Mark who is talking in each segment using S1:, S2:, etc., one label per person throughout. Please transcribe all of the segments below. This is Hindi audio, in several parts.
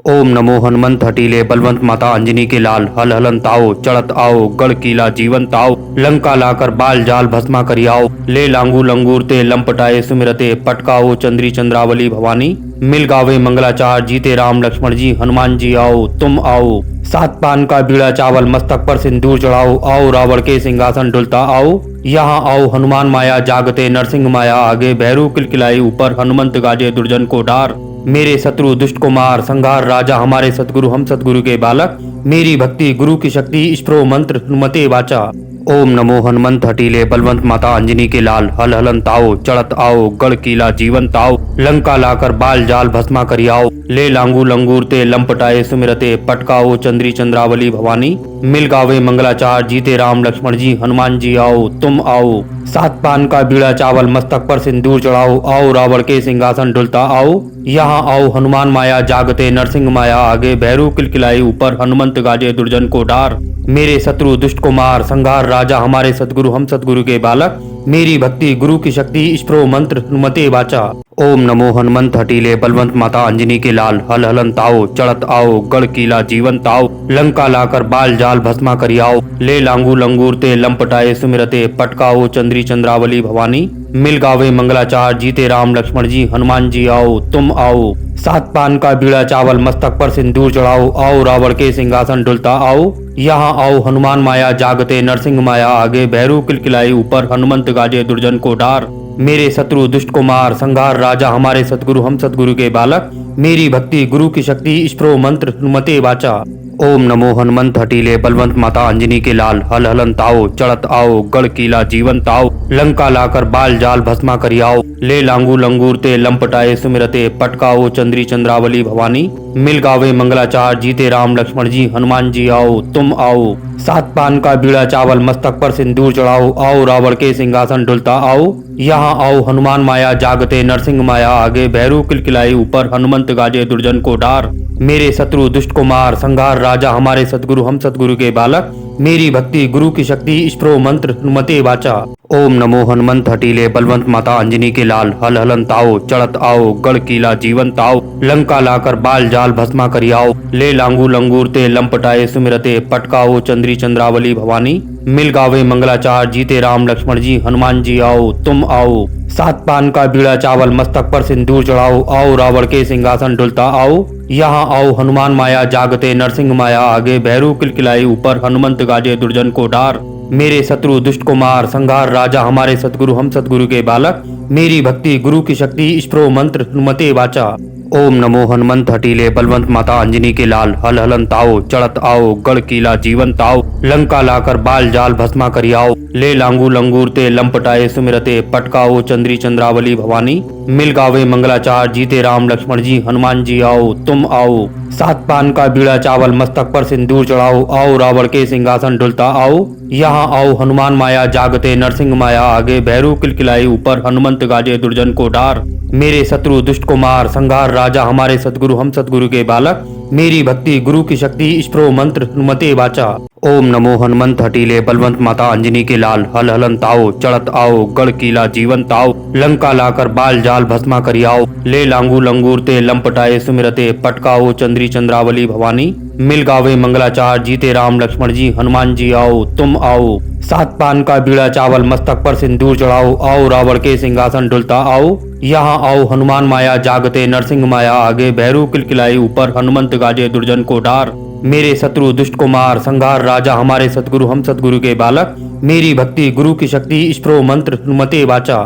S1: ओम नमो हनुमंत हटीले बलवंत माता अंजनी के लाल हल हलन ताओ चढ़त आओ गढ़ कीला जीवन ताओ लंका लाकर बाल जाल भस्मा करियाओ ले लांगू लंगूर ते लंपटाए सुमिरते पटकाओ चंद्री चंद्रावली भवानी मिल गावे मंगलाचार जीते राम लक्ष्मण जी हनुमान जी आओ तुम आओ सात पान का बीड़ा चावल मस्तक पर सिंदूर चढ़ाओ आओ रावण के सिंहासन डुलता आओ यहाँ आओ हनुमान माया जागते नरसिंह माया आगे भैरू किलकिलाई ऊपर हनुमंत गाजे दुर्जन को डार मेरे शत्रु दुष्ट को मार संघार राजा हमारे सतगुरु हम सतगुरु के बालक मेरी भक्ति गुरु की शक्ति स्प्रो मंत्र हनुमते वाचा। ओम नमो हनुमंत हटीले बलवंत माता अंजनी के लाल हल हलन ताओ चढ़त आओ गढ़ कीला जीवन ताओ लंका लाकर बाल जाल भस्मा करियाओ ले लांगू लंगूर ते लंपटाए सुमिरते पटकाओ चंद्री चंद्रावली भवानी मिल गावे मंगलाचार जीते राम लक्ष्मण जी हनुमान जी आओ तुम आओ सात पान का बीड़ा चावल मस्तक पर सिंदूर चढ़ाओ आओ रावण के सिंहासन डुलता आओ यहाँ आओ हनुमान माया जागते नरसिंह माया आगे भैरू किलकिलाई ऊपर हनुमंत गाजे दुर्जन को डार मेरे शत्रु दुष्ट को मार संघार राजा हमारे सतगुरु हम सतगुरु के बालक मेरी भक्ति गुरु की शक्ति स्प्रो मंत्र हनुमते वाचा। ओम नमो हनुमंत हटीले बलवंत माता अंजनी के लाल हल हलन ताओ चढ़त आओ गढ़ कीला जीवन ताओ लंका लाकर बाल जाल भस्मा करियाओ ले लांगू लंगूर ते लंपटाए सुमिरते पटकाओ चंद्री चंद्रावली भवानी मिल गावे मंगलाचार जीते राम लक्ष्मण जी हनुमान जी आओ तुम आओ सात पान का बीड़ा चावल मस्तक पर सिंदूर चढ़ाओ आओ रावण के सिंहासन डुलता आओ यहाँ आओ हनुमान माया जागते नरसिंह माया आगे भैरू किलकिलाई ऊपर हनुमंत गाजे दुर्जन को डार मेरे शत्रु दुष्ट को मार संघार राजा हमारे सतगुरु हम सतगुरु के बालक मेरी भक्ति गुरु की शक्ति स्प्रो मंत्र हनुमते वाचा। ओम नमो हनुमंत हटीले बलवंत माता अंजनी के लाल हल हलन ताओ चढ़त आओ गढ़ कीला जीवन ताओ लंका लाकर बाल जाल भस्मा करियाओ ले लांगू लंगूर ते लंपटाए सुमिरते पटकाओ चंद्री चंद्रावली भवानी मिल गावे मंगलाचार जीते राम लक्ष्मण जी हनुमान जी आओ तुम आओ सात पान का बीड़ा चावल मस्तक पर सिंदूर चढ़ाओ आओ रावण के सिंहासन डुलता आओ यहाँ आओ हनुमान माया जागते नरसिंह माया आगे भैरू किलकिलाई ऊपर हनुमंत गाजे दुर्जन को डार मेरे शत्रु दुष्ट को मार संघार राजा हमारे सतगुरु हम सतगुरु के बालक मेरी भक्ति गुरु की शक्ति स्प्रो मंत्र हनुमते वाचा। ओम नमो हनुमंत हटीले बलवंत माता अंजनी के लाल हल हलन ताओ चढ़त आओ गढ़ कीला जीवन ताओ लंका लाकर बाल जाल भस्मा करियाओ ले लांगू लंगूर ते लंपटाए सुमिरते पटकाओ चंद्री चंद्रावली भवानी मिल गावे मंगलाचार जीते राम लक्ष्मण जी हनुमान जी आओ तुम आओ सात पान का बीड़ा चावल मस्तक पर सिंदूर चढ़ाओ आओ रावण के सिंहासन डुलता आओ यहाँ आओ हनुमान माया जागते नरसिंह माया आगे भैरू किलकिलाई ऊपर हनुमंत गाजे दुर्जन को डार मेरे शत्रु दुष्ट को मार संघार राजा हमारे सतगुरु हम सतगुरु के बालक मेरी भक्ति गुरु की शक्ति स्प्रो मंत्र हनुमते वाचा। ओम नमो हनुमंत हटीले बलवंत माता अंजनी के लाल हल हलन ताओ चढ़त आओ गढ़ कीला जीवन ताओ लंका लाकर बाल जाल भस्मा करियाओ ले लांगू लंगूर ते लंपटाए सुमिरते पटकाओ चंद्री चंद्रावली भवानी मिल गावे मंगलाचार जीते राम लक्ष्मण जी हनुमान जी आओ तुम आओ सात पान का बीड़ा चावल मस्तक पर सिंदूर चढ़ाओ आओ रावण के सिंहासन डुलता आओ यहाँ आओ हनुमान माया जागते नरसिंह माया आगे भैरू किलकिलाई ऊपर हनुमंत गाजे दुर्जन को डार मेरे शत्रु दुष्ट को मार संघार राजा हमारे सतगुरु हम सतगुरु के बालक मेरी भक्ति गुरु की शक्ति स्प्रो मंत्र हनुमते वाचा। ओम नमो हनुमंत हटीले बलवंत माता अंजनी के लाल हल हलन ताओ चढ़त आओ गढ़ कीला जीवन ताओ लंका लाकर बाल जाल भस्मा करियाओ ले लांगू लंगूर ते लंपटाए सुमिरते पटकाओ चंद्री चंद्रावली भवानी मिल गावे मंगलाचार जीते राम लक्ष्मण जी हनुमान जी आओ तुम आओ सात पान का बीड़ा चावल मस्तक पर सिंदूर चढ़ाओ आओ रावण के सिंहासन डुलता आओ यहाँ आओ हनुमान माया जागते नरसिंह माया आगे भैरू किलकिलाई ऊपर हनुमंत गाजे दुर्जन को डार मेरे शत्रु दुष्ट को मार संघार राजा हमारे सतगुरु हम सतगुरु के बालक मेरी भक्ति गुरु की शक्ति स्प्रो मंत्र हनुमते वाचा।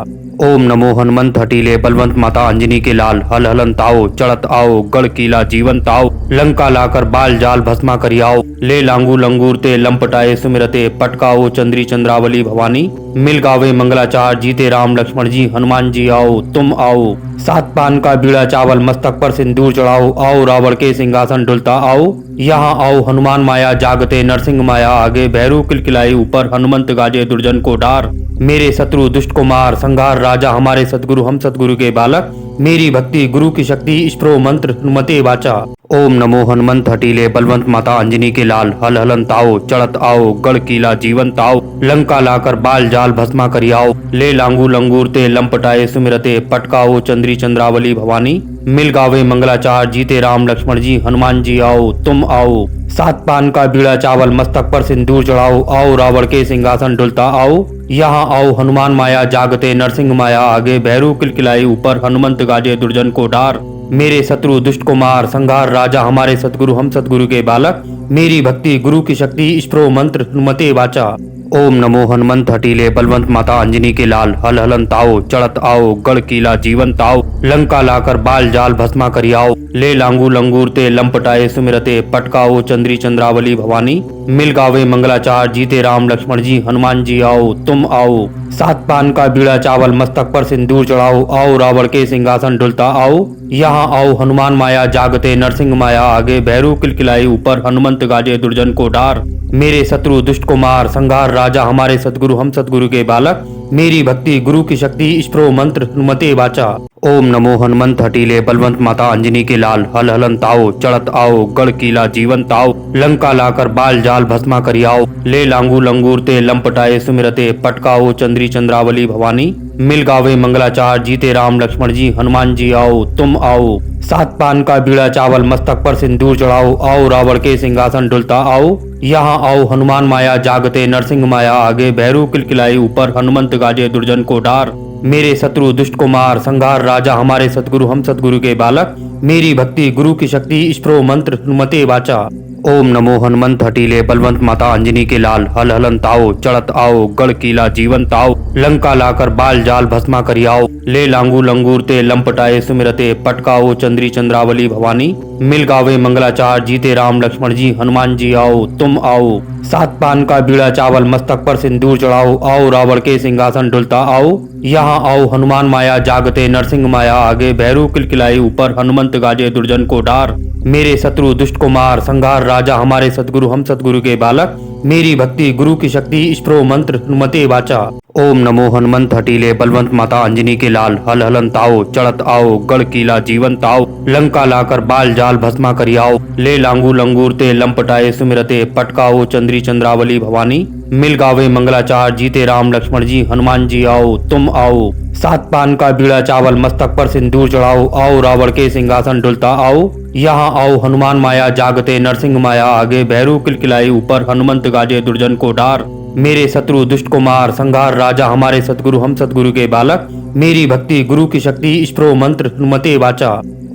S1: ओम नमो हनुमंत हटीले बलवंत माता अंजनी के लाल हल हलन ताओ चढ़त आओ गढ़ कीला जीवन ताओ लंका लाकर बाल जाल भस्मा करियाओ ले लांगू लंगूर ते लंपटाए सुमिरते पटकाओ चंद्री चंद्रावली भवानी मिल गावे मंगलाचार जीते राम लक्ष्मण जी हनुमान जी आओ तुम आओ सात पान का बीड़ा चावल मस्तक पर सिंदूर चढ़ाओ आओ रावण के सिंहासन डुलता आओ यहाँ आओ हनुमान माया जागते नरसिंह माया आगे भैरू किलकिलाई ऊपर हनुमंत गाजे दुर्जन को डार मेरे शत्रु दुष्ट को मार संघार राजा हमारे सतगुरु हम सतगुरु के बालक मेरी भक्ति गुरु की शक्ति स्प्रो मंत्र हनुमते वाचा। ओम नमो हनुमंत हटीले बलवंत माता अंजनी के लाल हल हलन ताओ चढ़त आओ गढ़ कीला जीवन ताओ लंका लाकर बाल जाल भस्मा करियाओ ले लांगू लंगूर ते लंपटाए सुमिरते पटकाओ चंद्री चंद्रावली भवानी मिल गावे मंगलाचार जीते राम लक्ष्मण जी हनुमान जी आओ तुम आओ। सात पान का बीड़ा चावल मस्तक पर सिंदूर चढ़ाओ, आओ रावण के सिंहासन डुलता आओ। यहाँ आओ हनुमान माया जागते नरसिंह माया आगे, भैरू किलकिलाई ऊपर हनुमंत गाजे दुर्जन को डार। मेरे शत्रु दुष्ट को मार, संघार राजा हमारे सतगुरु हम सतगुरु के बालक। मेरी भक्ति गुरु की शक्ति स्प्रो मंत्र हनुमते वाचा। ओम नमो हनुमंत हटीले बलवंत माता अंजनी के लाल, हल हलन ताओ चढ़त आओ गढ़ किला जीवन ताओ। लंका लाकर बाल जाल भस्मा करियाओ, ले लांगू लंगूरते लंपटाए सुमिरते पटकाओ चंद्री चंद्रावली भवानी। मिल गावे मंगलाचार जीते राम लक्ष्मण जी हनुमान जी आओ तुम आओ। सात पान का बीड़ा चावल मस्तक पर सिंदूर चढ़ाओ, आओ रावण के सिंहासन डुलता आओ। यहाँ आओ हनुमान माया जागते नरसिंह माया आगे, भैरू किलकिलाई ऊपर हनुमंत गाजे दुर्जन को डार। मेरे शत्रु दुष्ट को मार, संघार राजा हमारे सतगुरु हम सतगुरु के बालक। मेरी भक्ति गुरु की शक्ति स्प्रो मंत्र हनुमते वाचा। ओम नमो हनुमंत हटीले बलवंत माता अंजनी के लाल, हल हलन ताओ चढ़त आओ गढ़ किला जीवन ताओ। लंका लाकर बाल जाल भस्मा करियाओ, ले लांगू लंगूरते लंपटाए सुमिरते पटकाओ चंद्री चंद्रावली भवानी। मिल गावे मंगलाचार जीते राम लक्ष्मण जी हनुमान जी आओ तुम आओ। सात पान का बीड़ा चावल मस्तक पर सिंदूर चढ़ाओ, आओ रावण के सिंहासन डुलता आओ। यहाँ आओ हनुमान माया जागते नरसिंह माया आगे, भैरू किलकिलाई ऊपर हनुमंत गाजे दुर्जन को डार। मेरे शत्रु दुष्ट को मार, संघार राजा हमारे सतगुरु हम सतगुरु के बालक। मेरी भक्ति गुरु की शक्ति स्प्रो मंत्र हनुमते वाचा। ओम नमो हनुमंत हटीले बलवंत माता अंजनी के लाल, हल हलन ताओ चढ़त आओ गढ़ किला जीवन ताओ। लंका लाकर बाल जाल भस्मा करियाओ, ले लांगू लंगूरते लंपटाए सुमिरते पटकाओ चंद्री चंद्रावली भवानी। मिल गावे मंगलाचार जीते राम लक्ष्मण जी हनुमान जी आओ तुम आओ। सात पान का बीड़ा चावल मस्तक पर सिंदूर चढ़ाओ, आओ रावण के सिंहासन डुलता आओ। यहाँ आओ हनुमान माया जागते नरसिंह माया आगे, भैरू किलकिलाई ऊपर हनुमंत गाजे दुर्जन को डार। मेरे शत्रु दुष्ट को मार, संघार राजा हमारे सतगुरु हम सतगुरु के बालक। मेरी भक्ति गुरु की शक्ति स्प्रो मंत्र हनुमते वाचा। ओम नमो हनुमंत हटीले बलवंत माता अंजनी के लाल, हल हलन ताओ चढ़त आओ गढ़ किला जीवन ताओ। लंका लाकर बाल जाल भस्मा करियाओ, ले लांगू लंगूरते लंपटाए सुमिरते पटकाओ चंद्री चंद्रावली भवानी। मिल गावे मंगलाचार जीते राम लक्ष्मण जी हनुमान जी आओ तुम आओ। सात पान का बीड़ा चावल मस्तक पर सिंदूर चढ़ाओ, आओ रावण के सिंहासन डुलता आओ। यहाँ आओ हनुमान माया जागते नरसिंह माया आगे, भैरू किलकिलाई ऊपर हनुमंत गाजे दुर्जन को डार। मेरे शत्रु दुष्ट को मार, संघार राजा हमारे सतगुरु हम सतगुरु के बालक। मेरी भक्ति गुरु की शक्ति स्प्रो मंत्र हनुमते वाचा।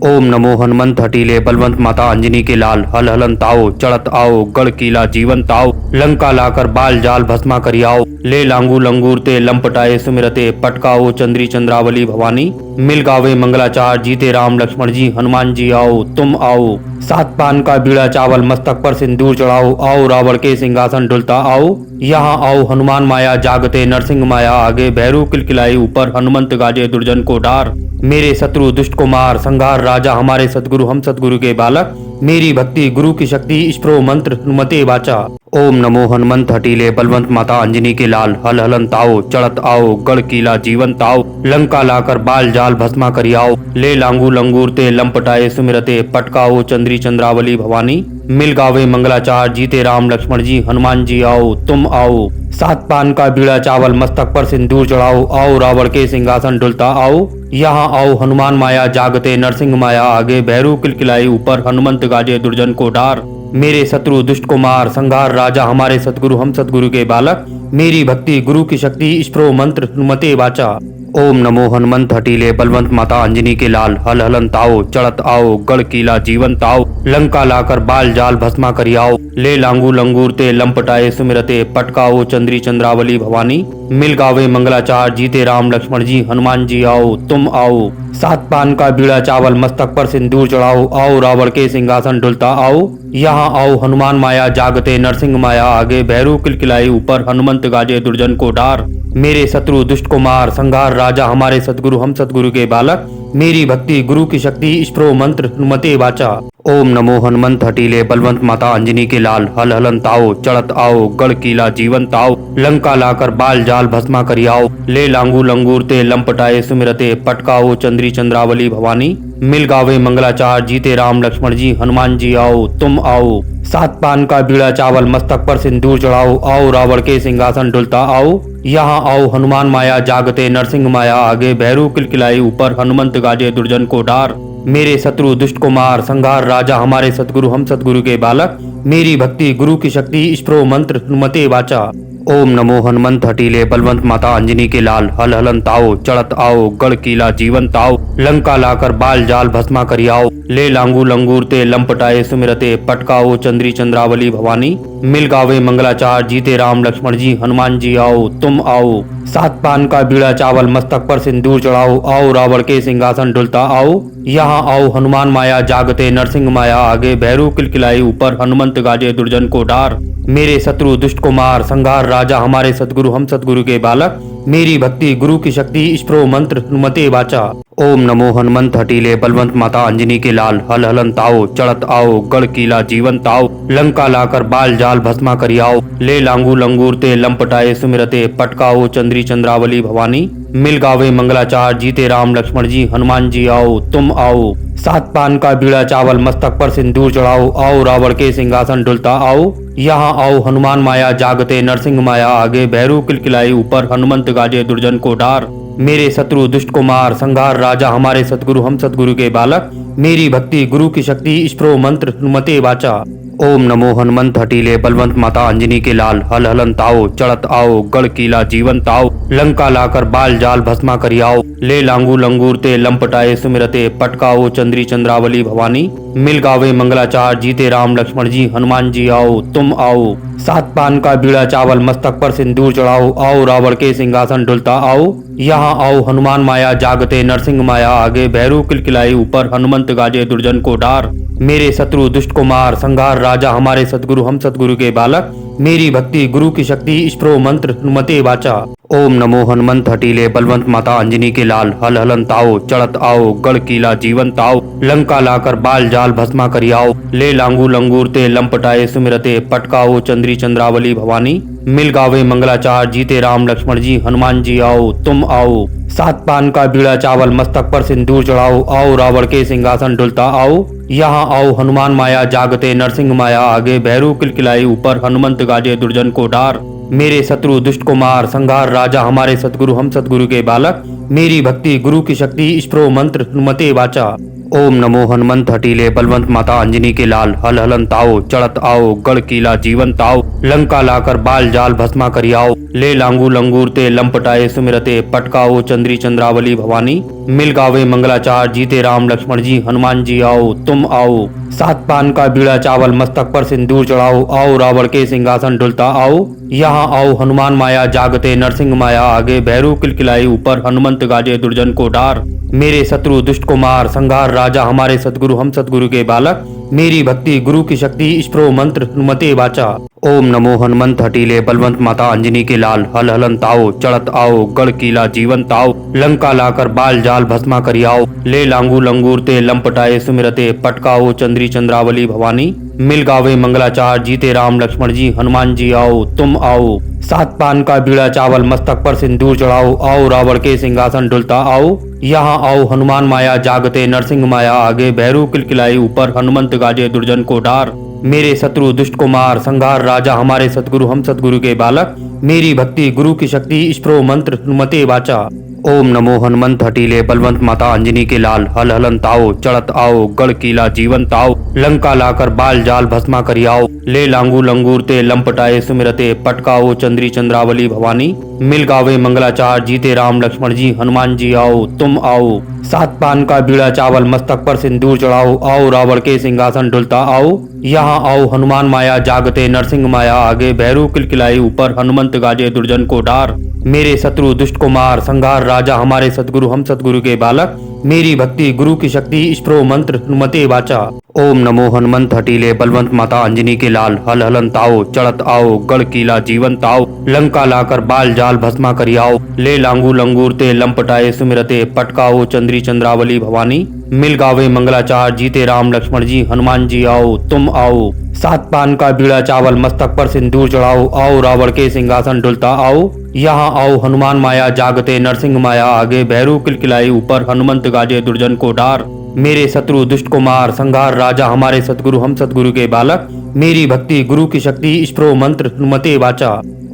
S1: ओम नमो हनुमंत हटीले बलवंत माता अंजनी के लाल, हल हलन ताओ चढ़त आओ गढ़ किला जीवन ताओ। लंका लाकर बाल जाल भस्मा करियाओ, ले लांगू लंगूरते लंपटाए सुमिरते पटकाओ चंद्री चंद्रावली भवानी। मिल गावे मंगलाचार जीते राम लक्ष्मण जी हनुमान जी आओ तुम आओ। सात पान का बीड़ा चावल मस्तक पर सिंदूर चढ़ाओ, आओ रावण के सिंहासन डुलता आओ। यहाँ आओ हनुमान माया जागते नरसिंह माया आगे, भैरू किलकिलाई ऊपर हनुमंत गाजे दुर्जन को डार। मेरे शत्रु दुष्ट को मार, संघार राजा हमारे सतगुरु हम सतगुरु के बालक। मेरी भक्ति गुरु की शक्ति स्प्रो मंत्र हनुमते वाचा। ओम नमो हनुमंत हटीले बलवंत माता अंजनी के लाल, हल हलन ताओ चढ़त आओ गढ़ किला जीवन ताओ। लंका लाकर बाल जाल भस्मा करियाओ, ले लांगू लंगूरते लंपटाए सुमिरते पटकाओ चंद्री चंद्रावली भवानी। मिल गावे मंगलाचार जीते राम लक्ष्मण जी हनुमान जी आओ तुम आओ। सात पान का बीड़ा चावल मस्तक पर सिंदूर चढ़ाओ, आओ रावण के सिंहासन डुलता आओ। यहाँ आओ हनुमान माया जागते नरसिंह माया आगे, भैरू किलकिलाई ऊपर हनुमंत गाजे दुर्जन को डार। मेरे शत्रु दुष्ट को मार, संघार राजा हमारे सतगुरु हम सतगुरु के बालक। मेरी भक्ति गुरु की शक्ति स्प्रो मंत्र हनुमते वाचा। ओम नमो हनुमंत हटीले बलवंत माता अंजनी के लाल, हल हलन ताओ चढ़त आओ गढ़ किला जीवन ताओ। लंका लाकर बाल जाल भस्मा करियाओ, ले लांगू लंगूरते लंपटाए सुमिरते पटकाओ चंद्री चंद्रावली भवानी। मिल गावे मंगलाचार जीते राम लक्ष्मण जी हनुमान जी आओ तुम आओ। सात पान का बीड़ा चावल मस्तक पर सिंदूर चढ़ाओ, आओ रावण के सिंहासन डुलता आओ। यहाँ आओ हनुमान माया जागते नरसिंह माया आगे, भैरू किलकिलाई ऊपर हनुमंत गाजे दुर्जन को डार। मेरे शत्रु दुष्ट को मार, संघार राजा हमारे सतगुरु हम सतगुरु के बालक। मेरी भक्ति गुरु की शक्ति स्प्रो मंत्र हनुमते वाचा। ओम नमो हनुमंत हटीले बलवंत माता अंजनी के लाल, हल हलन ताओ चढ़त आओ गढ़ किला जीवन ताओ। लंका लाकर बाल जाल भस्मा करियाओ, ले लांगू लंगूरते लंपटाए सुमिरते पटकाओ चंद्री चंद्रावली भवानी। मिल गावे मंगलाचार जीते राम लक्ष्मण जी हनुमान जी आओ तुम आओ। सात पान का बीड़ा चावल मस्तक पर सिंदूर चढ़ाओ, आओ रावण के सिंहासन डुलता आओ। यहाँ आओ हनुमान माया जागते नरसिंह माया आगे, भैरू किलकिलाई ऊपर हनुमंत गाजे दुर्जन को डार। मेरे शत्रु दुष्ट कुमार संहार राजा हमारे सतगुरु हम सतगुरु के बालक। मेरी भक्ति गुरु की शक्ति स्प्रो मंत्र हनुमते वाचा। ओम नमो हनुमंत हटीले बलवंत माता अंजनी के लाल। हल हलन ताओ चढ़त आओ गढ़ किला जीवन ताओ। लंका लाकर बाल जाल भस्मा करियाओ। ले लांगू लंगूर ते लंपटाए सुमिरते पटकाओ चंद्री चंद्रावली भवानी। मिल गावे मंगलाचार जीते राम लक्ष्मण जी हनुमान जी आओ तुम आओ। सात पान का बीड़ा चावल मस्तक पर सिंदूर चढ़ाओ। आओ रावण के सिंहासन डुलता आओ। यहाँ आओ हनुमान माया जागते नरसिंह माया आगे। भैरू किलकिलाई ऊपर हनुमंत गाजे दुर्जन को डार। मेरे शत्रु दुष्ट कुमार संहार राजा हमारे सतगुरु हम सतगुरु के बालक। मेरी भक्ति गुरु की शक्ति स्प्रो मंत्र हनुमते वाचा। ओम नमो हनुमंत हटीले बलवंत माता अंजनी के लाल। हल हलन ताओ चढ़त आओ गढ़ किला जीवन ताओ। लंका लाकर बाल जाल भस्मा करियाओ। ले लांगू लंगूर ते लंपटाए सुमिरते पटकाओ चंद्री चंद्रावली भवानी। मिल गावे मंगलाचार जीते राम लक्ष्मण जी हनुमान जी आओ तुम आओ। सात पान का बीड़ा चावल मस्तक पर सिंदूर चढ़ाओ। आओ रावण के सिंहासन डुलता आओ। यहाँ आओ हनुमान माया जागते नरसिंह माया आगे। भैरू किलकिलाई ऊपर हनुमंत गाजे दुर्जन को डार। मेरे शत्रु दुष्ट कुमार संहार राजा हमारे सतगुरु हम सतगुरु के बालक। मेरी भक्ति गुरु की शक्ति स्प्रो मंत्र हनुमते वाचा। ओम नमो हनुमंत हटीले बलवंत माता अंजनी के लाल। हल हलन ताओ चढ़त आओ गढ़ किला जीवन ताओ। लंका लाकर बाल जाल भस्मा करियाओ। ले लांगू लंगूर ते लंपटाए सुमिरते पटकाओ चंद्री चंद्रावली भवानी। मिल गावे मंगलाचार जीते राम लक्ष्मण जी हनुमान जी आओ तुम आओ। सात पान का बीड़ा चावल मस्तक पर सिंदूर चढ़ाओ। आओ रावण के सिंहासन डुलता आओ। यहाँ आओ हनुमान माया जागते नरसिंह माया आगे। भैरू किलकिलाई ऊपर हनुमंत गाजे दुर्जन को डार। मेरे शत्रु दुष्ट कुमार संहार राजा हमारे सतगुरु हम सतगुरु के बालक। मेरी भक्ति गुरु की शक्ति स्प्रो मंत्र हनुमते वाचा। ओम नमो हनुमंत हटीले बलवंत माता अंजनी के लाल। हल हलन ताओ चढ़त आओ गढ़ किला जीवन ताओ। लंका लाकर बाल जाल भस्मा करियाओ। ले लांगू लंगूर ते लंपटाए सुमिरते पटकाओ चंद्री चंद्रावली भवानी। मिल गावे मंगलाचार जीते राम लक्ष्मण जी हनुमान जी आओ तुम आओ। सात पान का बीड़ा चावल मस्तक पर सिंदूर चढ़ाओ। आओ रावण के सिंहासन डुलता आओ। यहाँ आओ हनुमान माया जागते नरसिंह माया आगे। भैरू किलकिलाई ऊपर हनुमंत गाजे दुर्जन को डार। मेरे शत्रु दुष्ट कुमार संहार राजा हमारे सतगुरु हम सतगुरु के बालक। मेरी भक्ति गुरु की शक्ति स्प्रो मंत्र हनुमते वाचा। ओम नमो हनुमंत हटीले बलवंत माता अंजनी के लाल। हल हलन ताओ चढ़त आओ गढ़ किला जीवन ताओ। लंका लाकर बाल जाल भस्मा करियाओ। ले लांगू लंगूर ते लंपटाए सुमिरते पटकाओ चंद्री चंद्रावली भवानी। मिल गावे मंगलाचार जीते राम लक्ष्मण जी हनुमान जी आओ तुम आओ। सात पान का बीड़ा चावल मस्तक पर सिंदूर चढ़ाओ। आओ रावण के सिंहासन डुलता आओ। यहाँ आओ हनुमान माया जागते नरसिंह माया आगे। भैरू किलकिलाई ऊपर हनुमंत गाजे दुर्जन को डार। मेरे शत्रु दुष्ट कुमार संहार राजा हमारे सतगुरु हम सतगुरु के बालक। मेरी भक्ति गुरु की शक्ति स्प्रो मंत्र हनुमते वाचा। ओम नमो हनुमंत हटीले बलवंत माता अंजनी के लाल। हल हलन ताओ चढ़त आओ गढ़ किला जीवन ताओ। लंका लाकर बाल जाल भस्मा करियाओ। ले लांगू लंगूर ते लंपटाए सुमिरते पटकाओ चंद्री चंद्रावली भवानी। मिल गावे मंगलाचार जीते राम लक्ष्मण जी हनुमान जी आओ तुम आओ। सात पान का बीड़ा चावल मस्तक पर सिंदूर चढ़ाओ। आओ रावण के सिंहासन डुलता आओ। यहाँ आओ हनुमान माया जागते नरसिंह माया आगे। भैरू किलकिलाई ऊपर हनुमंत गाजे दुर्जन को डार। मेरे शत्रु दुष्ट कुमार संहार राजा हमारे सतगुरु हम सतगुरु के बालक। मेरी भक्ति गुरु की शक्ति स्प्रो मंत्र हनुमते वाचा। ओम नमो हनुमंत हटीले बलवंत माता अंजनी के लाल। हल हलन ताओ चढ़त आओ गढ़ किला जीवन ताओ। लंका लाकर बाल जाल भस्मा करियाओ। ले लांगू लंगूर ते लंपटाए सुमिरते पटकाओ चंद्री चंद्रावली भवानी। मिल गावे मंगलाचार जीते राम लक्ष्मण जी हनुमान जी आओ तुम आओ। सात पान का बीड़ा चावल मस्तक पर सिंदूर चढ़ाओ। आओ रावण के सिंहासन डुलता आओ। यहाँ आओ हनुमान माया जागते नरसिंह माया आगे। भैरू किलकिलाई ऊपर हनुमंत गाजे दुर्जन को डार। मेरे शत्रु दुष्ट कुमार संहार राजा हमारे सतगुरु हम सतगुरु के बालक। मेरी भक्ति गुरु की शक्ति स्प्रो मंत्र हनुमते वाचा। ओम नमो हनुमंत हटीले बलवंत माता अंजनी के लाल। हल हलन ताओ चढ़त आओ गढ़ किला जीवन ताओ। लंका लाकर बाल जाल भस्मा करियाओ। ले लांगू लंगूर ते लंपटाए सुमिरते पटकाओ चंद्री चंद्रावली भवानी। मिल गावे मंगलाचार जीते राम लक्ष्मण जी हनुमान जी आओ तुम आओ। सात पान का बीड़ा चावल मस्तक पर सिंदूर चढ़ाओ। आओ रावण के सिंहासन डुलता आओ। यहाँ आओ हनुमान माया जागते नरसिंह माया आगे। भैरू किलकिलाई ऊपर हनुमंत गाजे दुर्जन को डार। मेरे शत्रु दुष्ट कुमार संहार राजा हमारे सतगुरु हम सतगुरु के बालक। मेरी भक्ति गुरु की शक्ति स्प्रो मंत्र हनुमते वाचा।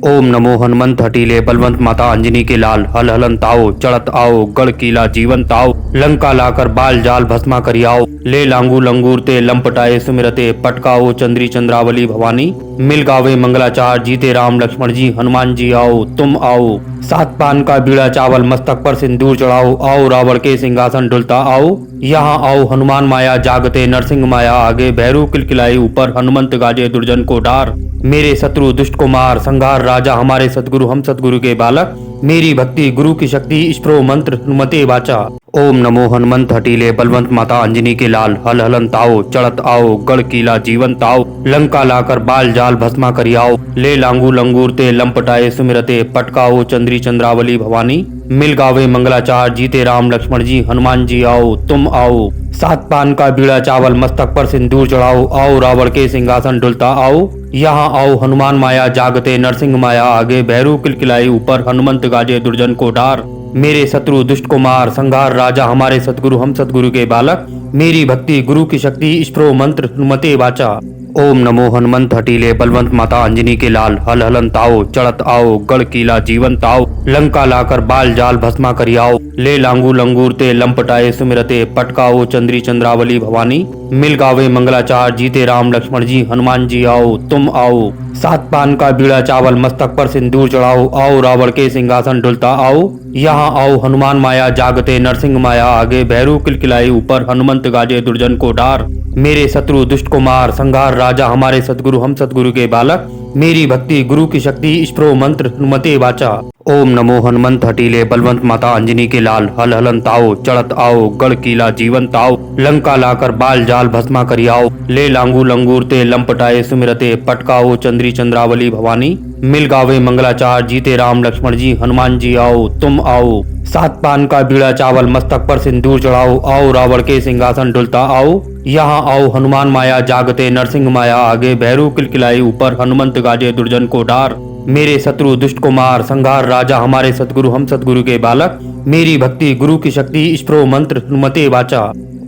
S1: ओम नमो हनुमंत हटीले बलवंत माता अंजनी के लाल हल हलन ताओ चढ़त आओ गढ़ किला जीवन ताओ लंका लाकर बाल जाल भस्मा करियाओ ले लांगू लंगूर ते लंपटाए सुमिरते पटकाओ चंद्री चंद्रावली भवानी मिल गावे मंगलाचार जीते राम लक्ष्मण जी हनुमान जी आओ तुम आओ सात पान का बीड़ा चावल मस्तक पर सिंदूर चढ़ाओ आओ रावण के सिंहासन डुलता आओ यहाँ आओ हनुमान माया जागते नरसिंह माया आगे भैरू किलकिलाई ऊपर हनुमंत गाजे दुर्जन को डार मेरे शत्रु दुष्ट को मार संघार राजा हमारे सतगुरु हम सतगुरु के बालक मेरी भक्ति गुरु की शक्ति स्प्रो मंत्र हनुमते वाचा ओम नमो हनुमंत हटीले बलवंत माता अंजनी के लाल हल हलन ताओ चढ़त आओ गढ़ किला जीवन ताओ लंका लाकर बाल जाल भस्मा करियाओ ले लांगू लंगूर ते लंपटाए सुमिरते पटकाओ चंद्री चंद्रावली भवानी मिल गावे मंगलाचार जीते राम लक्ष्मण जी हनुमान जी आओ तुम आओ सात पान का बीड़ा चावल मस्तक पर सिंदूर चढ़ाओ आओ रावण के सिंहासन डुलता आओ यहाँ आओ हनुमान माया जागते नरसिंह माया आगे भैरू किलकिलाई ऊपर हनुमंत गाजे दुर्जन को डार मेरे शत्रु दुष्ट को मार संघार राजा हमारे सतगुरु हम सतगुरु के बालक मेरी भक्ति गुरु की शक्ति स्प्रो मंत्र हनुमते वाचा ओम नमो हनुमंत हटीले बलवंत माता अंजनी के लाल हल हलन ताओ चढ़त आओ गढ़ किला जीवन ताओ लंका लाकर बाल जाल भस्मा करियाओ ले लांगू लंगूर ते लंपटाए सुमिरते पटकाओ चंद्री चंद्रावली भवानी मिल गावे मंगलाचार जीते राम लक्ष्मण जी हनुमान जी आओ तुम आओ सात पान का बीड़ा चावल मस्तक पर सिंदूर चढ़ाओ आओ रावण के सिंहासन डुलता आओ यहाँ आओ हनुमान माया जागते नरसिंह माया आगे भैरू किलकिलाई ऊपर हनुमंत गाजे दुर्जन को डार मेरे शत्रु दुष्ट को मार संघार राजा हमारे सतगुरु हम सतगुरु के बालक मेरी भक्ति गुरु की शक्ति स्प्रो मंत्र हनुमते वाचा ओम नमो हनुमंत हटीले बलवंत माता अंजनी के लाल हल हलन ताओ चढ़त आओ गढ़ किला जीवन ताओ लंका लाकर बाल जाल भस्मा करियाओ ले लांगू लंगूर ते लंपटाए सुमिरते पटकाओ चंद्री चंद्रावली भवानी मिल गावे मंगलाचार जीते राम लक्ष्मण जी हनुमान जी आओ तुम आओ सात पान का बीड़ा चावल मस्तक पर सिंदूर चढ़ाओ आओ रावण के सिंहासन डुलता आओ यहाँ आओ हनुमान माया जागते नरसिंह माया आगे भैरू किलकिलाई ऊपर हनुमंत गाजे दुर्जन को डार मेरे शत्रु दुष्ट को मार संघार राजा हमारे सतगुरु हम सतगुरु के बालक मेरी भक्ति गुरु की शक्ति स्प्रो मंत्र हनुमते वाचा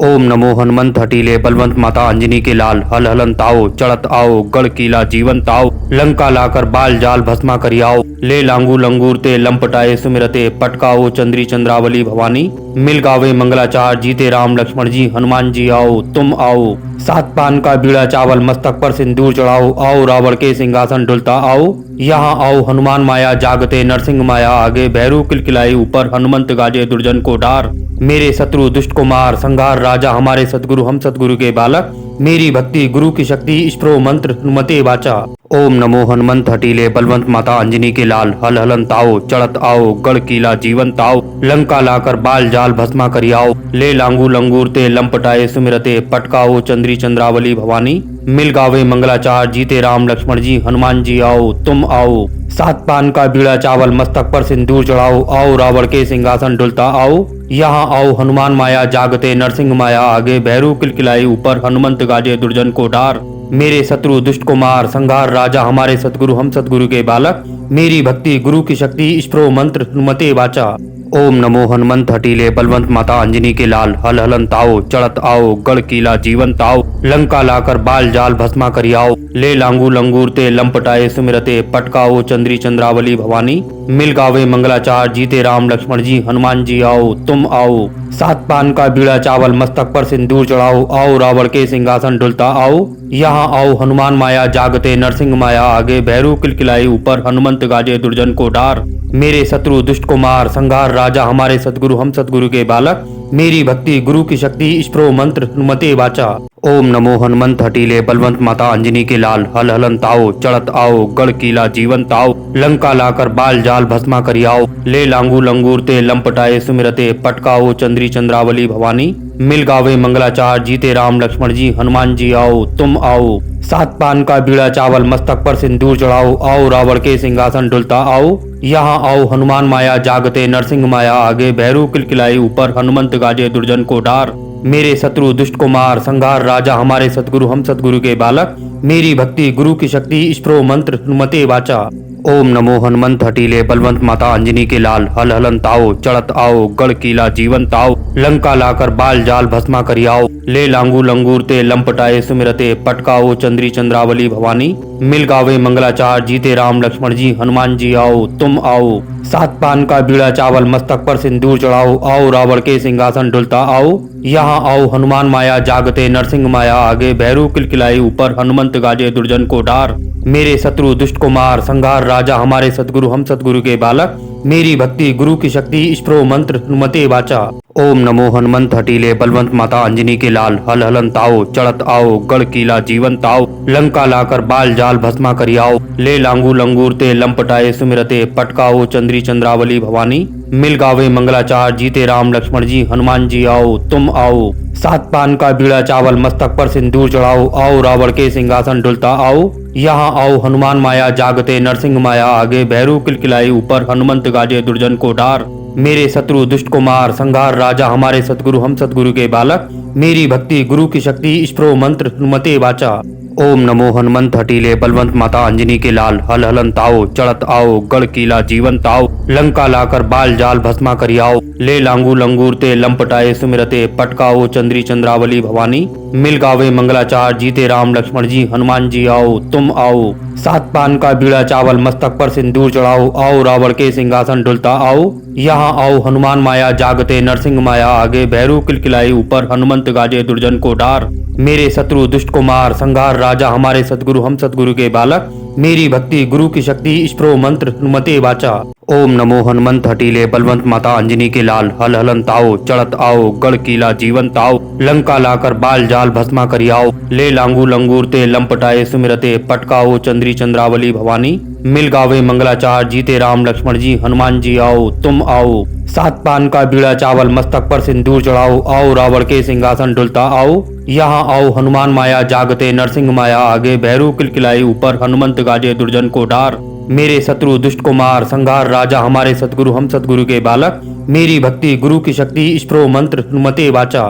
S1: ओम नमो हनुमंत हटीले बलवंत माता अंजनी के लाल हल हलन ताओ चढ़त आओ गढ़ किला जीवन ताओ लंका लाकर बाल जाल भस्मा करियाओ ले लांगू लंगूर ते लंपटाए सुमिरते पटकाओ चंद्री चंद्रावली भवानी मिल गावे मंगलाचार जीते राम लक्ष्मण जी हनुमान जी आओ तुम आओ सात पान का बीड़ा चावल मस्तक पर सिंदूर चढ़ाओ आओ रावण के सिंहासन डुलता आओ यहाँ आओ हनुमान माया जागते नरसिंह माया आगे भैरू किलकिलाई ऊपर हनुमंत गाजे दुर्जन को डार मेरे शत्रु दुष्ट को मार संघार राजा हमारे सतगुरु हम सतगुरु के बालक मेरी भक्ति गुरु की शक्ति स्प्रो मंत्र हनुमते वाचा ओम नमो हनुमंत हटीले बलवंत माता अंजनी के लाल हल हलन ताओ चढ़त आओ गढ़ किला जीवन ताओ लंका लाकर बाल जाल भस्मा करियाओ ले लांगू लंगूर ते लंपटाए सुमिरते पटकाओ चंद्री चंद्रावली भवानी मिल गावे मंगलाचार जीते राम लक्ष्मण जी हनुमान जी आओ तुम आओ सात पान का बीड़ा चावल मस्तक पर सिंदूर चढ़ाओ आओ रावण के सिंहासन डुलता आओ यहाँ आओ हनुमान माया जागते नरसिंह माया आगे भैरू किलकिलाई ऊपर हनुमंत गाजे दुर्जन को डार मेरे शत्रु दुष्ट को मार संघार राजा हमारे सतगुरु हम सतगुरु के बालक मेरी भक्ति गुरु की शक्ति स्प्रो मंत्र हनुमते वाचा ओम नमो हनुमंत हटीले बलवंत माता अंजनी के लाल हल हलन ताओ चढ़त आओ गढ़ किला जीवन ताओ लंका लाकर बाल जाल भस्मा करियाओ ले लांगू लंगूर ते लंपटाए सुमिरते पटकाओ चंद्री चंद्रावली भवानी मिल गावे मंगलाचार जीते राम लक्ष्मण जी हनुमान जी आओ तुम आओ सात पान का बीड़ा चावल मस्तक पर सिंदूर चढ़ाओ आओ रावण के सिंहासन डुलता आओ यहाँ आओ हनुमान माया जागते नरसिंह माया आगे भैरू किलकिलाई ऊपर हनुमंत गाजे दुर्जन को डार मेरे शत्रु दुष्ट को मार संघार राजा हमारे सतगुरु हम सतगुरु के बालक मेरी भक्ति गुरु की शक्ति स्प्रो मंत्र हनुमते वाचा ओम नमो हनुमंत हटीले बलवंत माता अंजनी के लाल हल हलन ताओ चढ़त आओ गढ़ किला जीवन ताओ लंका लाकर बाल जाल भस्मा करियाओ ले लांगू लंगूर ते लंपटाए सुमिरते पटकाओ चंद्री चंद्रावली भवानी मिल गावे मंगलाचार जीते राम लक्ष्मण जी हनुमान जी आओ तुम आओ सात पान का बीड़ा चावल मस्तक पर सिंदूर चढ़ाओ आओ रावण के सिंहासन डुलता आओ यहाँ आओ हनुमान माया जागते नरसिंह माया आगे भैरू किलकिलाई ऊपर हनुमंत गाजे दुर्जन को डार मेरे शत्रु दुष्ट को मार संघार राजा हमारे सतगुरु हम सतगुरु के बालक मेरी भक्ति गुरु की शक्ति स्प्रो मंत्र हनुमते वाचा ओम नमो हनुमंत हटीले बलवंत माता अंजनी के लाल हल हलन ताओ चढ़त आओ गढ़ किला जीवन ताओ लंका लाकर बाल जाल भस्मा करियाओ ले लांगू लंगूर ते लंपटाए सुमिरते पटकाओ चंद्री चंद्रावली भवानी मिल गावे मंगलाचार जीते राम लक्ष्मण जी हनुमान जी आओ तुम आओ सात पान का बीड़ा चावल मस्तक पर सिंदूर चढ़ाओ आओ रावण के सिंहासन डुलता आओ यहाँ आओ हनुमान माया जागते नरसिंह माया आगे भैरू किलकिलाई ऊपर हनुमंत गाजे दुर्जन को डार मेरे शत्रु दुष्ट को मार संघार राजा हमारे सतगुरु हम सतगुरु के बालक मेरी भक्ति गुरु की शक्ति स्प्रो मंत्र हनुमते वाचा ओम नमो हनुमंत हटीले बलवंत माता अंजनी के लाल हल हलन ताओ चढ़त आओ गढ़ किला जीवन ताओ लंका लाकर बाल जाल भस्मा करियाओ ले लांगू लंगूर ते लंपटाए सुमिरते पटकाओ चंद्री चंद्रावली भवानी मिल गावे मंगलाचार जीते राम लक्ष्मण जी हनुमान जी आओ तुम आओ सात पान का बीड़ा चावल मस्तक पर सिंदूर चढ़ाओ आओ रावण के सिंहासन डुलता आओ यहाँ आओ हनुमान माया जागते नरसिंह माया आगे भैरू किलकिलाई ऊपर हनुमंत गाजे दुर्जन को डार मेरे शत्रु दुष्ट को मार संघार राजा हमारे सतगुरु हम सतगुरु के बालक मेरी भक्ति गुरु की शक्ति स्प्रो मंत्र हनुमते वाचा ओम नमो हनुमंत हटीले बलवंत माता अंजनी के लाल हल हलन ताओ चढ़त आओ गढ़ किला जीवन ताओ लंका लाकर बाल जाल भस्मा करियाओ ले लांगू लंगूर ते लंपटाए सुमिरते पटकाओ चंद्री चंद्रावली भवानी मिल गावे मंगलाचार जीते राम लक्ष्मण जी हनुमान जी आओ तुम आओ सात पान का बीड़ा चावल मस्तक पर सिंदूर चढ़ाओ आओ रावण के सिंहासन डुलता आओ यहाँ आओ हनुमान माया जागते नरसिंह माया आगे भैरू किलकिलाई ऊपर हनुमंत गाजे दुर्जन को डार मेरे शत्रु दुष्ट को मार संघार राजा हमारे सतगुरु हम सतगुरु के बालक मेरी भक्ति गुरु की शक्ति स्प्रो मंत्र हनुमते वाचा ओम नमो हनुमंत हटीले बलवंत माता अंजनी के लाल हल हलन ताओ चढ़त आओ गढ़ किला जीवन ताओ लंका लाकर बाल जाल भस्मा करियाओ ले लांगू लंगूर ते लंपटाए सुमिरते पटकाओ चंद्री चंद्रावली भवानी मिल गावे मंगलाचार जीते राम लक्ष्मण जी हनुमान जी आओ तुम आओ सात पान का बीड़ा चावल मस्तक पर सिंदूर चढ़ाओ आओ रावण के सिंहासन डुलता आओ यहाँ आओ हनुमान माया जागते नरसिंह माया आगे भैरू किलकिलाई ऊपर हनुमंत गाजे दुर्जन को डार मेरे शत्रु दुष्ट को मार संघार राजा हमारे सतगुरु हम सतगुरु के बालक मेरी भक्ति गुरु की शक्ति स्प्रो मंत्र हनुमते वाचा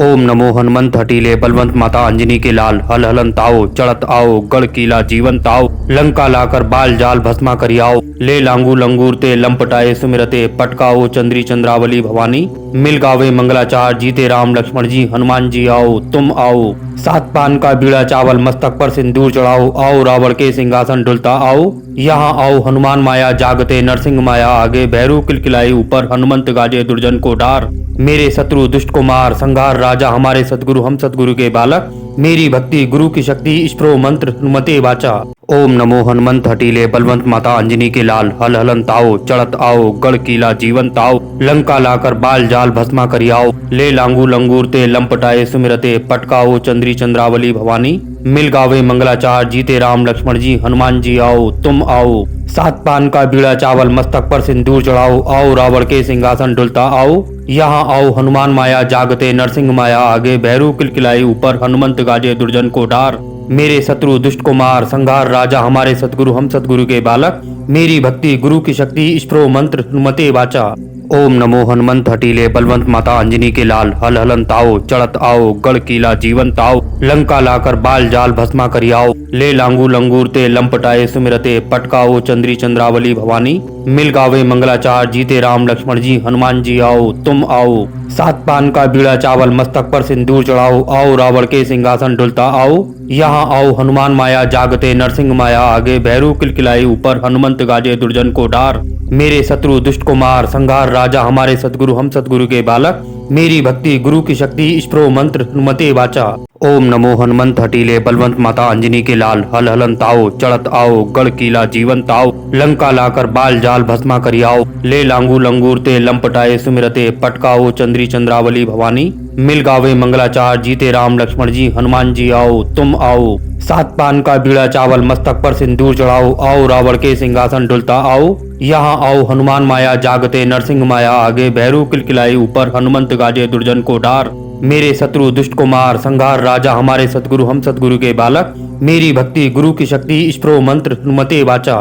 S1: ओम नमो हनुमंत हटीले बलवंत माता अंजनी के लाल हल हलन ताओ चढ़त आओ गढ़ किला जीवन ताओ लंका लाकर बाल जाल भस्मा करियाओ ले लांगू लंगूर ते लंपटाए सुमिरते पटकाओ चंद्री चंद्रावली भवानी मिल गावे मंगलाचार जीते राम लक्ष्मण जी हनुमान जी आओ तुम आओ सात पान का बीड़ा चावल मस्तक पर सिंदूर चढ़ाओ आओ रावण के सिंहासन डुलता आओ यहाँ आओ हनुमान माया जागते नरसिंह माया आगे भैरू किलकिलाई ऊपर हनुमंत गाजे दुर्जन को डार मेरे शत्रु दुष्ट को मार संघार राजा हमारे सतगुरु हम सतगुरु के बालक मेरी भक्ति गुरु की शक्ति स्प्रो मंत्र हनुमते वाचा ओम नमो हनुमंत हटीले बलवंत माता अंजनी के लाल हल हलन ताओ चढ़त आओ गढ़ किला जीवन ताओ लंका लाकर बाल जाल भस्मा करियाओ ले लांगू लंगूर ते लंपटाए सुमिरते पटकाओ चंद्री चंद्रावली भवानी मिल गावे मंगलाचार जीते राम लक्ष्मण जी हनुमान जी आओ तुम आओ सात पान का बीड़ा चावल मस्तक पर सिंदूर चढ़ाओ आओ रावण के सिंहासन डुलता आओ यहाँ आओ हनुमान माया जागते नरसिंह माया आगे भैरू किलकिलाई ऊपर हनुमंत गाजे दुर्जन को डार मेरे शत्रु दुष्ट को मार संघार राजा हमारे सतगुरु हम सतगुरु के बालक मेरी भक्ति गुरु की शक्ति स्प्रो मंत्र हनुमते वाचा ओम नमो हनुमंत हटीले बलवंत माता अंजनी के लाल हल हलन ताओ चढ़त आओ गढ़ किला जीवन ताओ लंका लाकर बाल जाल भस्मा करियाओ ले लांगू लंगूर ते लंपटाए सुमिरते पटकाओ चंद्री चंद्रावली भवानी मिल गावे मंगलाचार जीते राम लक्ष्मण जी हनुमान जी आओ तुम आओ सात पान का बीड़ा चावल मस्तक पर सिंदूर चढ़ाओ आओ रावण के सिंहासन डुलता आओ यहाँ आओ हनुमान माया जागते नरसिंह माया आगे भैरू किलकिलाई ऊपर हनुमंत गाजे दुर्जन को डार मेरे शत्रु दुष्ट को मार संघार राजा हमारे सतगुरु हम सतगुरु के बालक मेरी भक्ति गुरु की शक्ति स्प्रो मंत्र हनुमते वाचा ओम नमो हनुमंत हटीले बलवंत माता अंजनी के लाल हल हलन ताओ चढ़त आओ गढ़ किला जीवन ताओ लंका लाकर बाल जाल भस्मा करियाओ ले लांगू लंगूर ते लंपटाए सुमिरते पटकाओ चंद्री चंद्रावली भवानी मिल गावे मंगलाचार जीते राम लक्ष्मण जी हनुमान जी आओ तुम आओ सात पान का बीड़ा चावल मस्तक पर सिंदूर चढ़ाओ आओ रावण के सिंहासन डुलता आओ यहाँ आओ हनुमान माया जागते नरसिंह माया आगे भैरू किलकिलाई ऊपर हनुमंत गाजे दुर्जन को डार मेरे शत्रु दुष्ट को मार संघार राजा हमारे सतगुरु हम सतगुरु के बालक मेरी भक्ति गुरु की शक्ति स्प्रो मंत्र हनुमते वाचा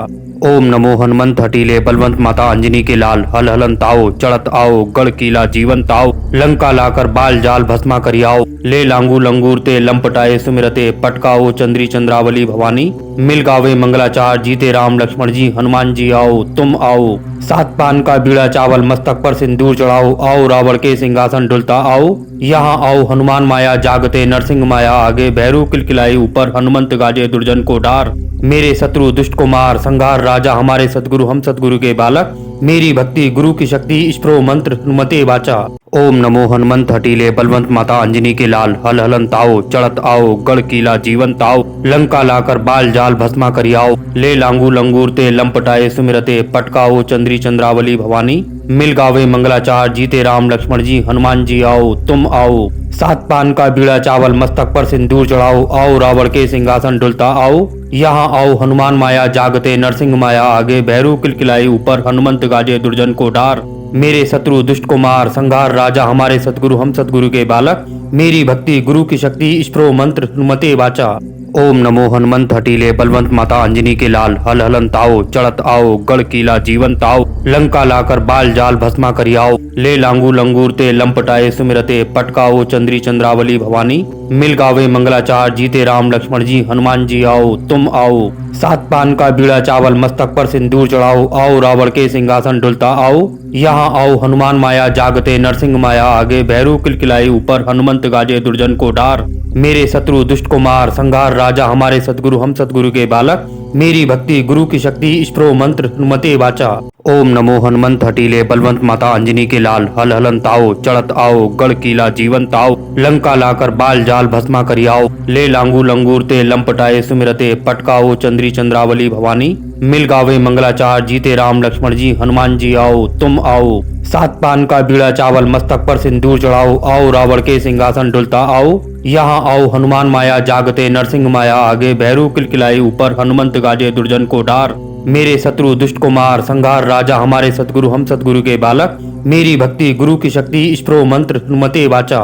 S1: ओम नमो हनुमंत हटीले बलवंत माता अंजनी के लाल हल हलन ताओ चढ़त आओ गढ़ किला जीवन ताओ लंका लाकर बाल जाल भस्मा करियाओ ले लांगू लंगूर ते लंपटाए सुमिरते पटकाओ चंद्री चंद्रावली भवानी मिल गावे मंगलाचार जीते राम लक्ष्मण जी हनुमान जी आओ तुम आओ सात पान का बीड़ा चावल मस्तक पर सिंदूर चढ़ाओ आओ रावण के सिंहासन डुलता आओ यहाँ आओ हनुमान माया जागते नरसिंह माया आगे भैरू किलकिलाई ऊपर हनुमंत गाजे दुर्जन को डार मेरे शत्रु दुष्ट को मार संघार राजा हमारे सतगुरु हम सतगुरु के बालक मेरी भक्ति गुरु की शक्ति स्प्रो मंत्र हनुमते वाचा ओम नमो हनुमंत हटीले बलवंत माता अंजनी के लाल हल हलन ताओ चढ़त आओ गढ़ किला जीवन ताओ लंका लाकर बाल जाल भस्मा करियाओ ले लांगू लंगूर ते लंपटाए सुमिरते पटकाओ चंद्री चंद्रावली भवानी मिल गावे मंगलाचार जीते राम लक्ष्मण जी हनुमान जी आओ तुम आओ सात पान का बीड़ा चावल मस्तक पर सिंदूर चढ़ाओ आओ रावण के सिंहासन डुलता आओ यहाँ आओ हनुमान माया जागते नरसिंह माया आगे भैरू किलकिलाई ऊपर हनुमंत गाजे दुर्जन को डार मेरे शत्रु दुष्ट को मार संघार राजा हमारे सतगुरु हम सतगुरु के बालक मेरी भक्ति गुरु की शक्ति स्प्रो मंत्र हनुमते वाचा ओम नमो हनुमंत हटीले बलवंत माता अंजनी के लाल हल हलन ताओ चढ़त आओ गढ़ किला जीवन ताओ लंका लाकर बाल जाल भस्मा करियाओ ले लांगू लंगूर ते लंपटाए सुमिरते पटकाओ चंद्री चंद्रावली भवानी मिल गावे मंगलाचार जीते राम लक्ष्मण जी हनुमान जी आओ तुम आओ सात पान का बीड़ा चावल मस्तक पर सिंदूर चढ़ाओ आओ रावण के सिंहासन डुलता आओ यहाँ आओ हनुमान माया जागते नरसिंह माया आगे भैरू किलकिलाई ऊपर हनुमंत गाजे दुर्जन को डार मेरे शत्रु दुष्ट को मार संघार राजा हमारे सतगुरु हम सतगुरु के बालक मेरी भक्ति गुरु की शक्ति स्प्रो मंत्र हनुमते वाचा ओम नमो हनुमंत हटीले बलवंत माता अंजनी के लाल हल हलन ताओ चढ़त आओ गढ़ किला जीवन ताओ लंका लाकर बाल जाल भस्मा करियाओ ले लांगू लंगूर ते लंपटाए सुमिरते पटकाओ चंद्री चंद्रावली भवानी मिल गावे मंगलाचार जीते राम लक्ष्मण जी हनुमान जी आओ तुम आओ सात पान का बीड़ा चावल मस्तक पर सिंदूर चढ़ाओ आओ रावण के सिंहासन डुलता आओ यहाँ आओ हनुमान माया जागते नरसिंह माया आगे भैरू किलकिलाई ऊपर हनुमंत गाजे दुर्जन को डार मेरे शत्रु दुष्ट को मार संघार राजा हमारे सतगुरु हम सतगुरु के बालक मेरी भक्ति गुरु की शक्ति स्प्रो मंत्र हनुमते वाचा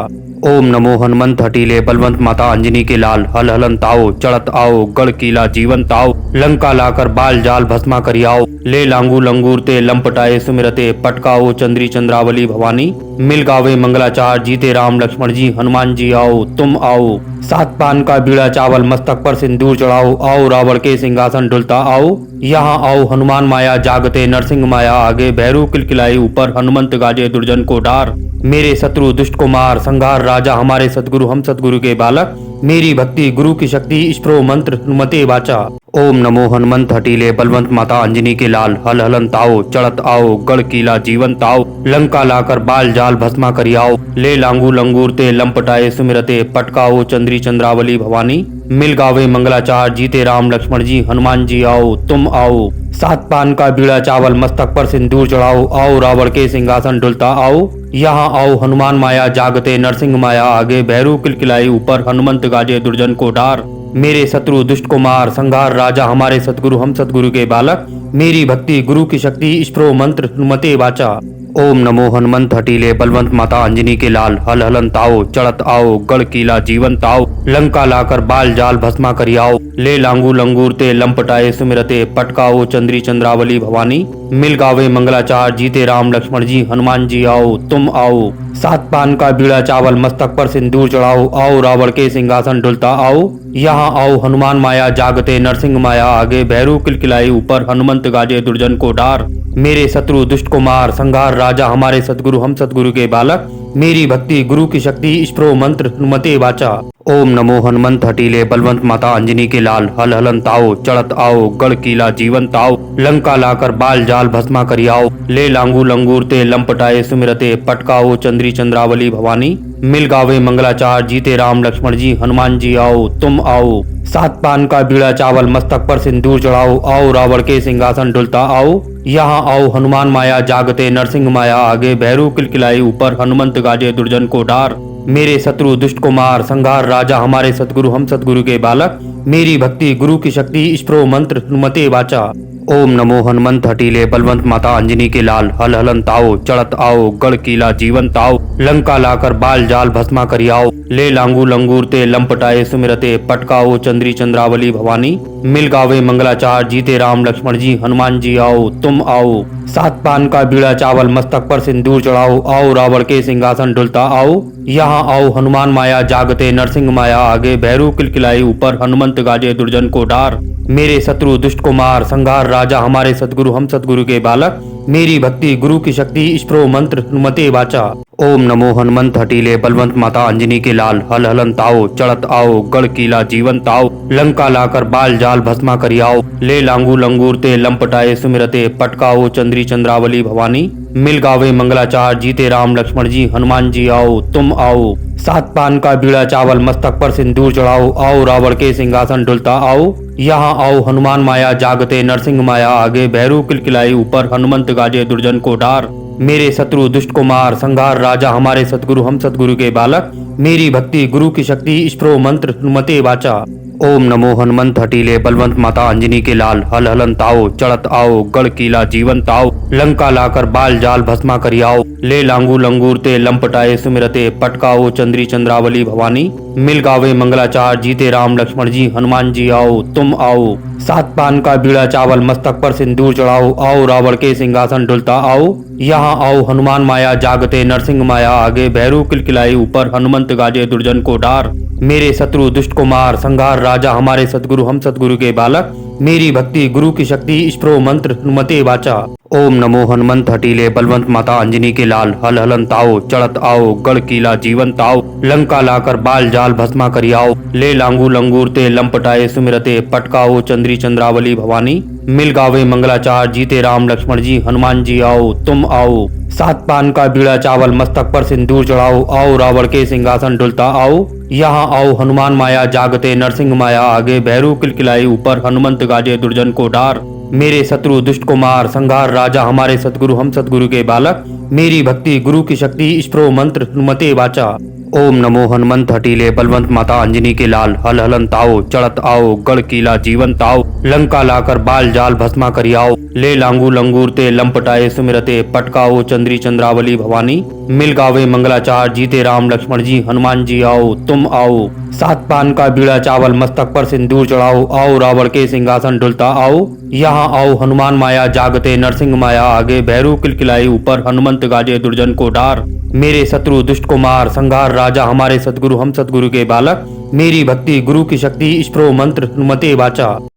S1: ओम नमो हनुमंत हटीले बलवंत माता अंजनी के लाल हल हलन ताओ चढ़त आओ गढ़ किला जीवन ताओ लंका लाकर बाल जाल भस्मा करियाओ ले लांगू लंगूर ते लंपटाए सुमिरते पटकाओ चंद्री चंद्रावली भवानी मिल गावे मंगलाचार जीते राम लक्ष्मण जी हनुमान जी आओ तुम आओ सात पान का बीड़ा चावल मस्तक पर सिंदूर चढ़ाओ आओ रावण के सिंहासन डुलता आओ यहाँ आओ हनुमान माया जागते नरसिंह माया आगे भैरू किलकिलाई ऊपर हनुमंत गाजे दुर्जन को डार मेरे शत्रु दुष्ट को मार संघार राजा हमारे सतगुरु हम सतगुरु के बालक मेरी भक्ति गुरु की शक्ति स्प्रो मंत्र हनुमते वाचा ओम नमो हनुमंत हटीले बलवंत माता अंजनी के लाल हल हलन ताओ चढ़त आओ गढ़ किला जीवन ताओ लंका लाकर बाल जाल भस्मा करियाओ ले लांगू लंगूर ते लंपटाए सुमिरते पटकाओ चंद्री चंद्रावली भवानी मिल गावे मंगलाचार जीते राम लक्ष्मण जी हनुमान जी आओ तुम आओ सात पान का बीड़ा चावल मस्तक पर सिंदूर चढ़ाओ आओ रावण के सिंहासन डुलता आओ यहाँ आओ हनुमान माया जागते नरसिंह माया आगे भैरू किलकिलाई ऊपर हनुमंत गाजे दुर्जन को डार मेरे शत्रु दुष्ट को मार संघार राजा हमारे सतगुरु हम सतगुरु के बालक मेरी भक्ति गुरु की शक्ति स्प्रो मंत्र हनुमते वाचा ओम नमो हनुमंत हटीले बलवंत माता अंजनी के लाल हल हलन ताओ चढ़त आओ गढ़ किला जीवन ताओ लंका लाकर बाल जाल भस्मा करियाओ ले लांगू लंगूर ते लंपटाए सुमिरते पटकाओ चंद्री चंद्रावली भवानी मिल गावे मंगलाचार जीते राम लक्ष्मण जी हनुमान जी आओ तुम आओ सात पान का बीड़ा चावल मस्तक पर सिंदूर चढ़ाओ आओ रावण के सिंहासन डुलता आओ यहाँ आओ हनुमान माया जागते नरसिंह माया आगे भैरू किलकिलाई ऊपर हनुमंत गाजे दुर्जन को डार मेरे शत्रु दुष्ट को मार संघार राजा हमारे सतगुरु हम सतगुरु के बालक मेरी भक्ति गुरु की शक्ति स्प्रो मंत्र हनुमते वाचा ओम नमो हनुमंत हटीले बलवंत माता अंजनी के लाल हल हलन ताओ चढ़त आओ गढ़ किला जीवन ताओ लंका लाकर बाल जाल भस्मा करियाओ ले लांगू लंगूर ते लंपटाए सुमिरते पटकाओ चंद्री चंद्रावली भवानी मिल गावे मंगलाचार जीते राम लक्ष्मण जी हनुमान जी आओ तुम आओ सात पान का बीड़ा चावल मस्तक पर सिंदूर चढ़ाओ आओ रावण के सिंहासन डुलता आओ यहाँ आओ हनुमान माया जागते नरसिंह माया आगे भैरू किलकिलाई ऊपर हनुमंत गाजे दुर्जन को डार मेरे शत्रु दुष्ट को मार संघार राजा हमारे सतगुरु हम सतगुरु के बालक मेरी भक्ति गुरु की शक्ति स्प्रो मंत्र हनुमते वाचा ओम नमो हनुमंत हटीले बलवंत माता अंजनी के लाल हल हलन ताओ चढ़त आओ गढ़ किला जीवन ताओ लंका लाकर बाल जाल भस्मा करियाओ ले लांगू लंगूर ते लंपटाए सुमिरते पटकाओ चंद्री चंद्रावली भवानी मिल गावे मंगलाचार जीते राम लक्ष्मण जी हनुमान जी आओ तुम आओ सात पान का बीड़ा चावल मस्तक पर सिंदूर चढ़ाओ आओ रावण के सिंहासन डुलता आओ यहाँ आओ हनुमान माया जागते नरसिंह माया आगे भैरू किलकिलाई ऊपर हनुमंत गाजे दुर्जन को डार मेरे शत्रु दुष्ट को मार संघार राजा हमारे सतगुरु हम सतगुरु के बालक मेरी भक्ति गुरु की शक्ति स्प्रो मंत्र हनुमते वाचा। ओम नमो हनुमंत हटीले बलवंत माता अंजनी के लाल हल हलन ताओ चढ़त आओ गढ़ किला जीवन ताओ लंका लाकर बाल जाल भस्मा करियाओ ले लांगू लंगूर ते लंपटाए सुमिरते पटकाओ चंद्री चंद्रावली भवानी मिल गावे मंगलाचार जीते राम लक्ष्मण जी हनुमान जी आओ तुम आओ सात पान का बीड़ा चावल मस्तक पर सिंदूर चढ़ाओ आओ रावण के सिंहासन डुलता आओ यहाँ आओ हनुमान माया जागते नरसिंह माया आगे भैरू किलकिलाई ऊपर हनुमंत गाजे दुर्जन को डार मेरे शत्रु दुष्ट को मार संघार राजा हमारे सतगुरु हम सतगुरु के बालक मेरी भक्ति गुरु की शक्ति स्प्रो मंत्र हनुमते वाचा। ओम नमो हनुमंत हटीले बलवंत माता अंजनी के लाल हल हलन ताओ चढ़त आओ गढ़ किला जीवन ताओ लंका लाकर बाल जाल भस्मा करियाओ ले लांगू लंगूर ते लंपटाए सुमिरते पटकाओ चंद्री चंद्रावली भवानी मिल गावे मंगलाचार जीते राम लक्ष्मण जी हनुमान जी आओ तुम आओ सात पान का बीड़ा चावल मस्तक पर सिंदूर चढ़ाओ आओ रावण के सिंहासन डुलता आओ यहाँ आओ हनुमान माया जागते नरसिंह माया आगे भैरू किलकिलाई ऊपर हनुमंत गाजे दुर्जन को डार मेरे शत्रु दुष्ट को मार संघार राजा हमारे सतगुरु हम सतगुरु के बालक मेरी भक्ति गुरु की शक्ति स्प्रो मंत्र हनुमते वाचा। ओम नमो हनुमंत हटीले बलवंत माता अंजनी के लाल हल हलन ताओ चढ़त आओ गढ़ किला जीवन ताओ लंका लाकर बाल जाल भस्मा करियाओ ले लांगू लंगूर ते लंपटाए सुमिरते पटकाओ चंद्री चंद्रावली भवानी मिल गावे मंगलाचार जीते राम लक्ष्मण जी हनुमान जी आओ तुम आओ सात पान का बीड़ा चावल मस्तक पर सिंदूर चढ़ाओ आओ रावण के सिंहासन डुलता आओ यहाँ आओ हनुमान माया जागते नरसिंह माया आगे भैरू किलकिलाई ऊपर हनुमंत गाजे दुर्जन को डार मेरे शत्रु दुष्ट को मार संघार राजा हमारे सतगुरु हम सतगुरु के बालक मेरी भक्ति गुरु की शक्ति स्प्रो मंत्र हनुमते वाचा। ओम नमो हनुमंत हटीले बलवंत माता अंजनी के लाल हल हलन ताओ चढ़त आओ गढ़ किला जीवन ताओ लंका लाकर बाल जाल भस्मा करियाओ ले लांगू लंगूर ते लंपटाए सुमिरते पटकाओ चंद्री चंद्रावली भवानी मिल गावे मंगलाचार जीते राम लक्ष्मण जी हनुमान जी आओ तुम आओ सात पान का बीड़ा चावल मस्तक पर सिंदूर चढ़ाओ आओ रावण के सिंहासन डुलता आओ यहाँ आओ हनुमान माया जागते नरसिंह माया आगे भैरू किलकिलाई ऊपर हनुमंत गाजे दुर्जन को डार मेरे शत्रु दुष्ट को मार संघार राजा हमारे सतगुरु हम सतगुरु के बालक मेरी भक्ति गुरु की शक्ति स्प्रो मंत्र हनुमते वाचा।